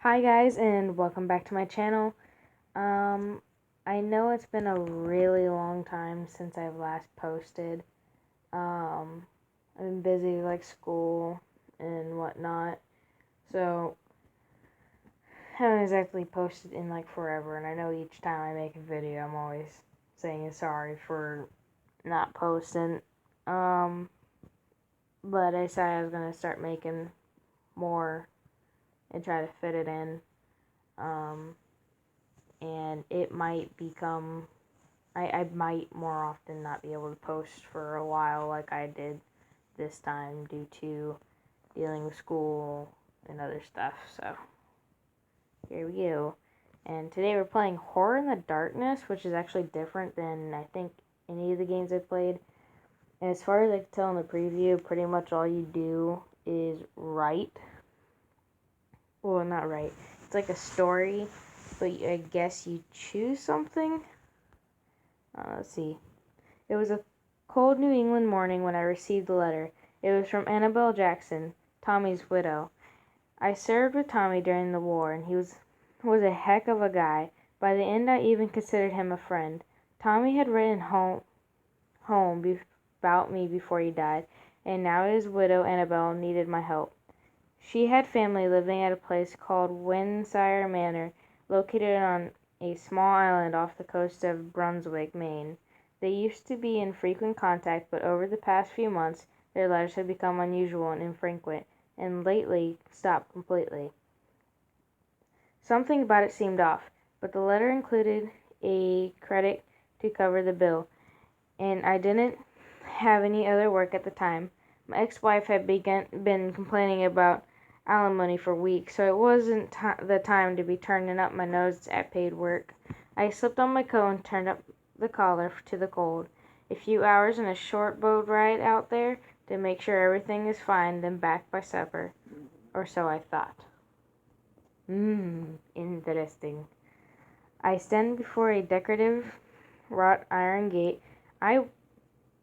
Hi guys, and welcome back to my channel. I know it's been a really long time since I've last posted. I've been busy like school and whatnot, so I haven't exactly posted in like forever, and I know each time I make a video I'm always saying sorry for not posting. But I said I was gonna start making more and try to fit it in. And it might become I might more often not be able to post for a while like I did this time due to dealing with school and other stuff. So here we go. And today we're playing Horror in the Darkness, which is actually different than I think any of the games I've played. And as far as I can tell in the preview, pretty much all you do is write. Well, not write. It's like a story, but I guess you choose something. Let's see. It was a cold New England morning when I received the letter. It was from Annabelle Jackson, Tommy's widow. I served with Tommy during the war, and he was a heck of a guy. By the end, I even considered him a friend. Tommy had written home about me before he died, and now his widow, Annabelle, needed my help. She had family living at a place called Windsire Manor, located on a small island off the coast of Brunswick, Maine. They used to be in frequent contact, but over the past few months their letters had become unusual and infrequent, and lately stopped completely. Something about it seemed off, but the letter included a credit to cover the bill, and I didn't have any other work at the time. My ex-wife had been complaining about alimony for weeks, so it wasn't the time to be turning up my nose at paid work. I slipped on my coat and turned up the collar to the cold. A few hours and a short boat ride out there to make sure everything is fine, then back by supper. Or so I thought. Interesting. I stand before a decorative wrought iron gate. I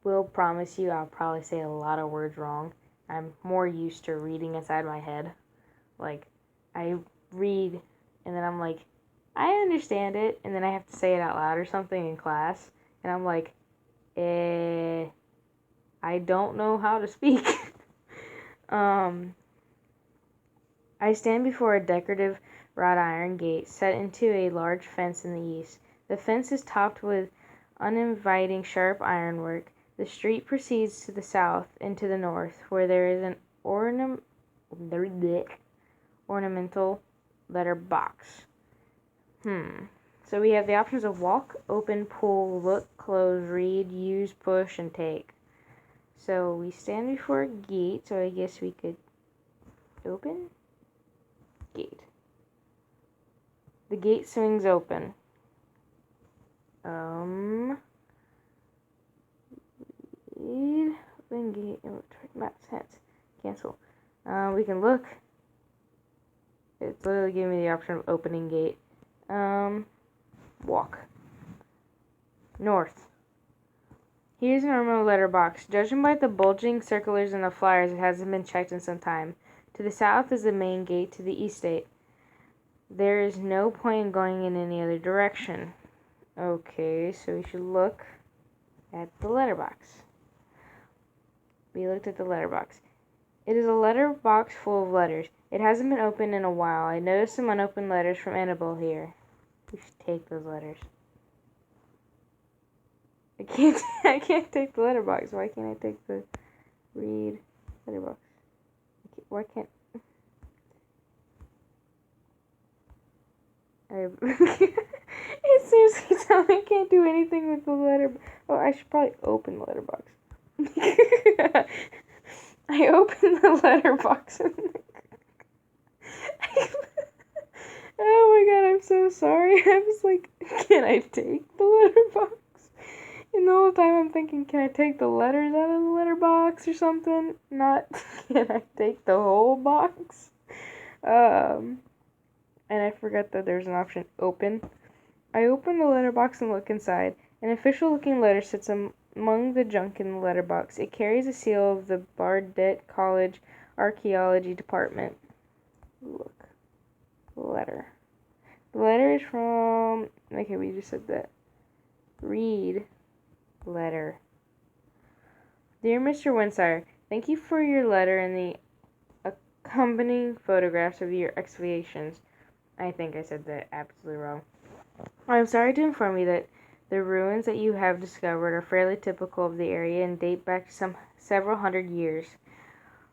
will promise you I'll probably say a lot of words wrong. I'm more used to reading inside my head. Like, I read, and then I'm like, I understand it, and then I have to say it out loud or something in class, and I'm like, I don't know how to speak. I stand before a decorative wrought iron gate set into a large fence in the east. The fence is topped with uninviting sharp ironwork. The street proceeds to the south and to the north, where there is an ornamental letter box. So we have the options of walk, open, pull, look, close, read, use, push, and take. So we stand before a gate, so I guess we could open gate. The gate swings open. Read, open gate, map sense, cancel. We can look. It's literally giving me the option of opening gate. Walk. North. Here's a normal letterbox. Judging by the bulging circulars in the flyers, it hasn't been checked in some time. To the south is the main gate to the estate. There is no point in going in any other direction. Okay, so we should look at the letterbox. We looked at the letterbox. It is a letterbox full of letters. It hasn't been opened in a while. I noticed some unopened letters from Annabelle here. We should take those letters. I can't take the letterbox. Why can't I take the read letterbox? Why can't I? It seriously tells me I can't do anything with the letter. Oh, I should probably open the letterbox. I opened the letterbox. Oh my god, I'm so sorry. I was like, can I take the letterbox? And the whole time I'm thinking, can I take the letters out of the letterbox or something? Not, can I take the whole box? And I forgot that there's an option, open. I open the letterbox and look inside. An official-looking letter sits among the junk in the letterbox. It carries a seal of the Bardette College Archaeology Department. Look. letters from... Okay, we just said that. Read letter. Dear Mr. Winsire, thank you for your letter and the accompanying photographs of your excavations. I think I said that absolutely wrong. I am sorry to inform you that the ruins that you have discovered are fairly typical of the area and date back to several hundred years.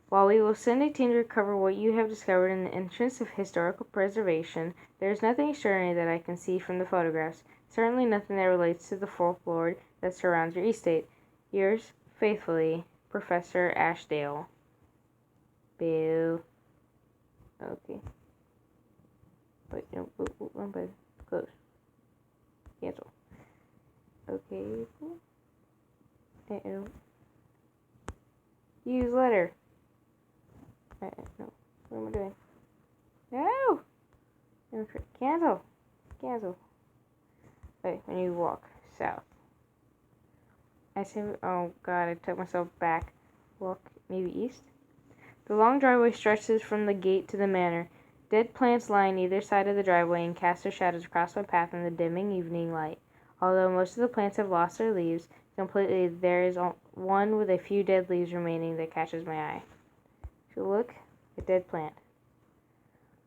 While we will send a team to recover what you have discovered in the interest of historical preservation, there is nothing extraordinary that I can see from the photographs. Certainly nothing that relates to the folklore that surrounds your estate. Yours faithfully, Professor Ashdale. Boo. Okay. Wait, no, one button. Close. Cancel. Okay. Use letter. No. What am I doing? No! Cancel. Cancel. Okay, when you walk south. I say, oh god, I took myself back. Walk maybe east? The long driveway stretches from the gate to the manor. Dead plants lie on either side of the driveway and cast their shadows across my path in the dimming evening light. Although most of the plants have lost their leaves completely, there is one with a few dead leaves remaining that catches my eye. So look, a dead plant.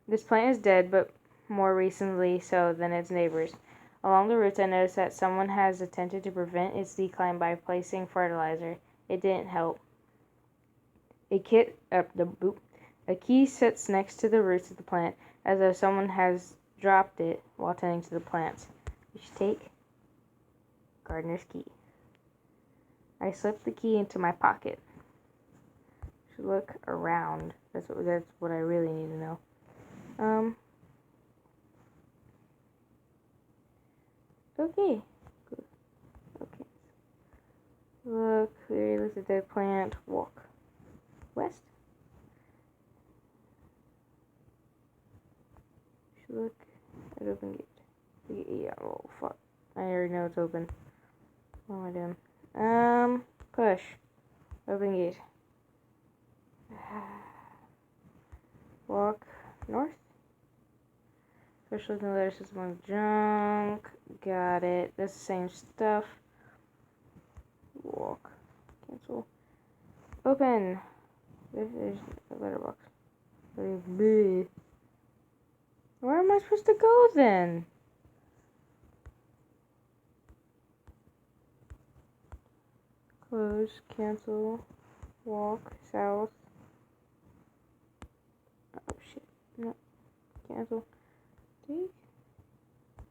This plant is dead, but more recently so than its neighbors. Along the roots, I noticed that someone has attempted to prevent its decline by placing fertilizer. It didn't help. A key sits next to the roots of the plant, as though someone has dropped it while tending to the plants. You should take gardener's key. I slipped the key into my pocket. Should look around. That's what I really need to know. Okay. Good. Okay. Look, there's a dead plant. Walk west. Should look at open gate. Yeah, oh fuck. I already know it's open. What am I doing? Push. Open gate. Walk north. Especially the letter system on junk. Got it. That's the same stuff. Walk. Cancel. Open. There's a letterbox. Where am I supposed to go then? Close. Cancel. Walk. South. Oh shit. No. Cancel. Take.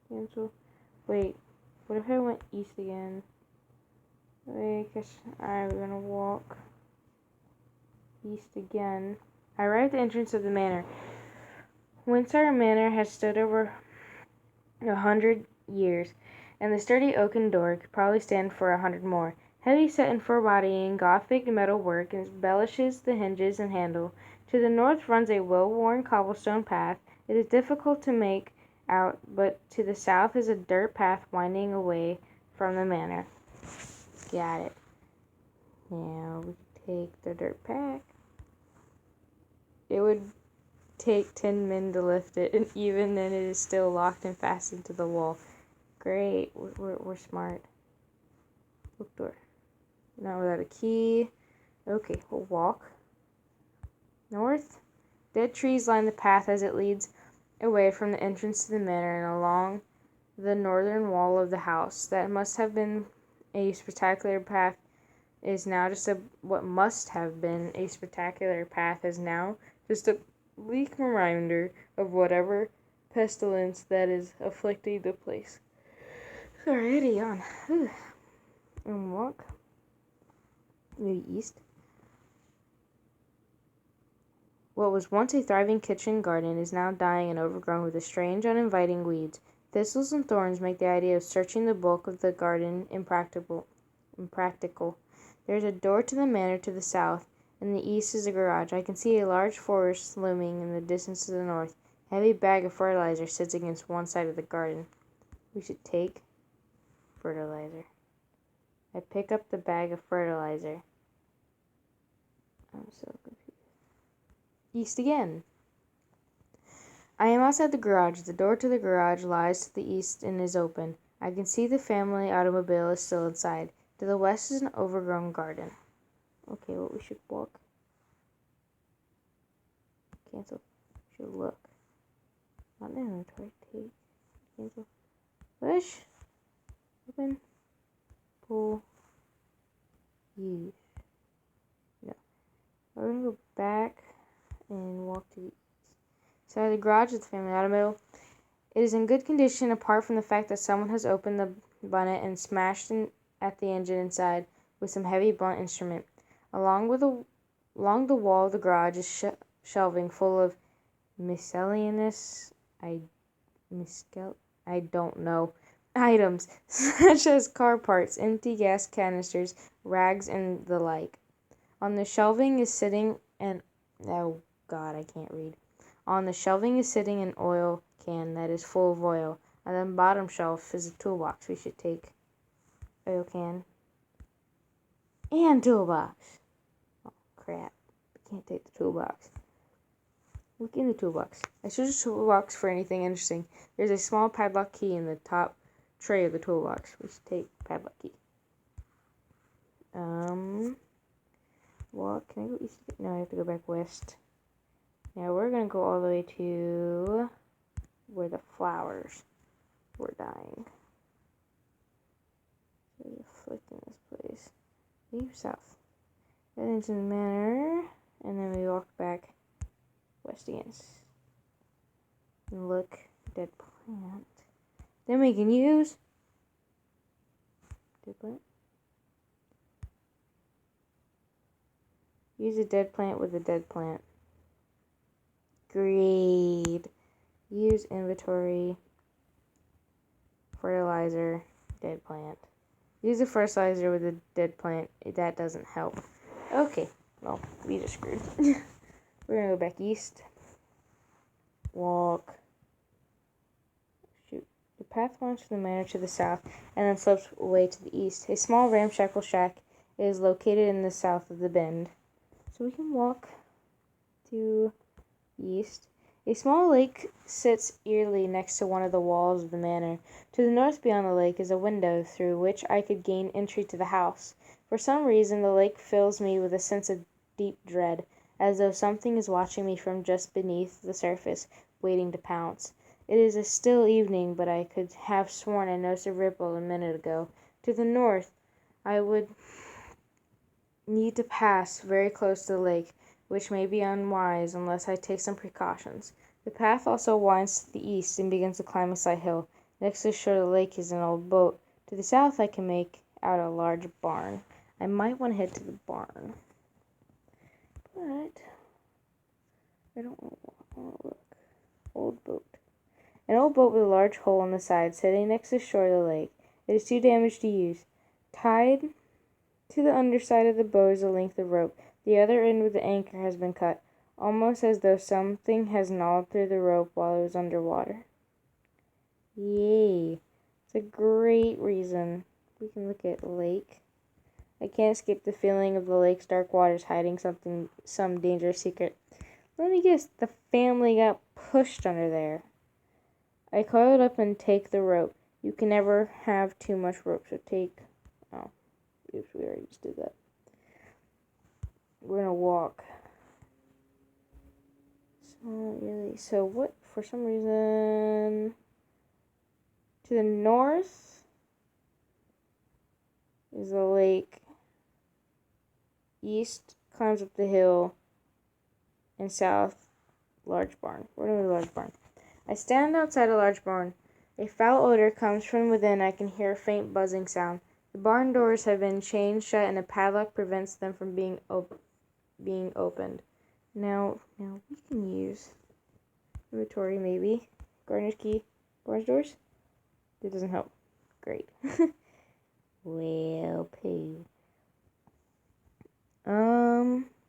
Cancel. Wait. What if I went east again? Wait, I guess I'm gonna walk east again. I arrived at the entrance of the manor. Winsire Manor has stood over 100 years, and the sturdy oaken door could probably stand for 100 more. Heavy set in forebody Gothic metalwork embellishes the hinges and handle. To the north runs a well-worn cobblestone path. It is difficult to make out, but to the south is a dirt path winding away from the manor. Got it. Now we take the dirt path. It would take 10 men to lift it, and even then it is still locked and fastened to the wall. Great. We're smart. Look door. Not without a key. Okay, we'll walk north. Dead trees line the path as it leads away from the entrance to the manor and along the northern wall of the house. That must have been a spectacular path is now just what must have been a spectacular path is now just a bleak reminder of whatever pestilence that is afflicting the place. Sorry, I had a yawn. And walk. Maybe east. What was once a thriving kitchen garden is now dying and overgrown with a strange, uninviting weeds. Thistles and thorns make the idea of searching the bulk of the garden impractical. There is a door to the manor to the south. In the east is a garage. I can see a large forest looming in the distance to the north. A heavy bag of fertilizer sits against one side of the garden. We should take fertilizer. I pick up the bag of fertilizer. I'm so confused. East again. I am outside the garage. The door to the garage lies to the east and is open. I can see the family automobile is still inside. To the west is an overgrown garden. Okay, well, we should walk. Cancel. Should look. Not inventory. Take. Cancel. Push. Open. Pull. Use. No. We're gonna go back and walk to the side of the garage with the family automobile. It is in good condition apart from the fact that someone has opened the bonnet and smashed at the engine inside with some heavy blunt instrument. Along the wall of the garage is shelving full of miscellaneous I don't know items such as car parts, empty gas canisters, rags, and the like. On the shelving is sitting an oh God, I can't read. On the shelving is sitting an oil can that is full of oil. On the bottom shelf is a toolbox. We should take oil can and toolbox. Oh crap! Can't take the toolbox. Look in the toolbox. I searched the toolbox for anything interesting. There's a small padlock key in the top tray of the toolbox. We should take padlock key. Well, can I go east? No, I have to go back west. Now we're gonna go all the way to where the flowers were dying. So we flick in this place. Leave south. Head into the manor, and then we walk back west again. And look, dead plant. Then we can use dead plant. Use a dead plant with a dead plant. Great. Use inventory. Fertilizer. Dead plant. Use a fertilizer with a dead plant. That doesn't help. Okay. Well, we just screwed. We're gonna go back east. Walk. Shoot. The path winds from the manor to the south and then slopes away to the east. A small ramshackle shack is located in the south of the bend. So we can walk to east. A small lake sits eerily next to one of the walls of the manor. To the north beyond the lake is a window through which I could gain entry to the house. For some reason, the lake fills me with a sense of deep dread, as though something is watching me from just beneath the surface, waiting to pounce. It is a still evening, but I could have sworn I noticed a ripple a minute ago. To the north, I would need to pass very close to the lake, which may be unwise unless I take some precautions. The path also winds to the east and begins to climb a slight hill. Next to the shore of the lake is an old boat. To the south I can make out a large barn. I might want to head to the barn. But I don't want to look. Old boat. An old boat with a large hole in the side sitting next to the shore of the lake. It is too damaged to use. Tied to the underside of the boat is a length of rope. The other end with the anchor has been cut, almost as though something has gnawed through the rope while it was underwater. Yay. It's a great reason. We can look at the lake. I can't escape the feeling of the lake's dark waters hiding some dangerous secret. Let me guess, the family got pushed under there. I coiled up and take the rope. You can never have too much rope, so take... Oh, oops, we already just did that. We're gonna walk. So what, for some reason, to the north is a lake. East climbs up the hill, and south, large barn. We're gonna go to the large barn. I stand outside a large barn. A foul odor comes from within. I can hear a faint buzzing sound. The barn doors have been chained shut, and a padlock prevents them from being opened. Now we can use inventory, maybe. Gardener's key. Barn doors? It doesn't help. Great. Well, poo.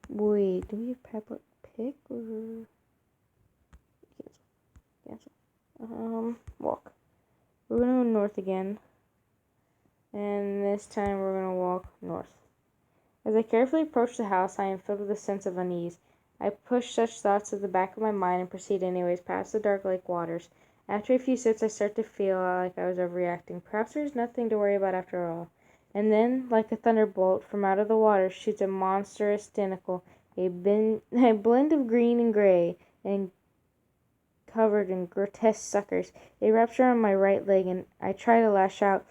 Wait, do we have padlock pick or cancel? Walk. We're gonna go north again. And this time we're gonna walk north. As I carefully approach the house, I am filled with a sense of unease. I push such thoughts at the back of my mind and proceed anyways past the dark lake waters. After a few sips, I start to feel like I was overreacting. Perhaps there's nothing to worry about after all. And then, like a thunderbolt, from out of the water shoots a monstrous tentacle, a blend of green and gray, and covered in grotesque suckers. It wraps around my right leg, and I try to lash out,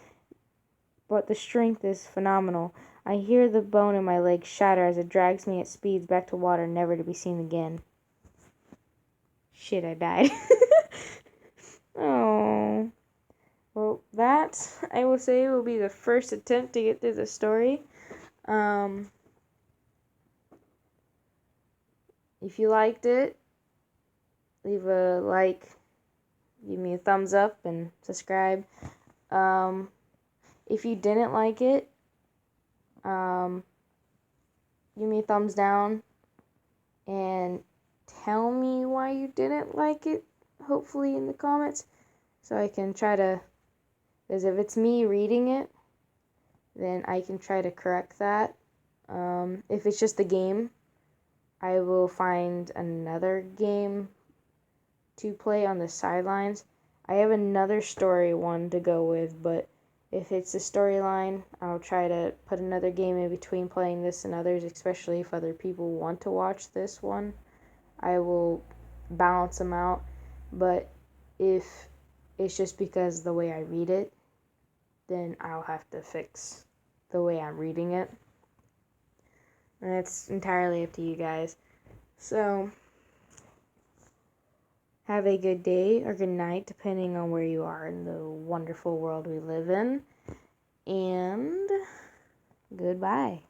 but the strength is phenomenal. I hear the bone in my leg shatter as it drags me at speeds back to water, never to be seen again. Shit, I died. Oh. Well, that, I will say, will be the first attempt to get through the story. If you liked it, leave a like, give me a thumbs up, and subscribe. If you didn't like it, give me a thumbs down and tell me why you didn't like it, hopefully in the comments, so I can try to, because if it's me reading it, then I can try to correct that. If it's just the game, I will find another game to play on the sidelines. I have another story one to go with, but if it's a storyline, I'll try to put another game in between playing this and others, especially if other people want to watch this one. I will balance them out, but if it's just because the way I read it, then I'll have to fix the way I'm reading it. And it's entirely up to you guys. So, have a good day or good night, depending on where you are in the wonderful world we live in. And goodbye.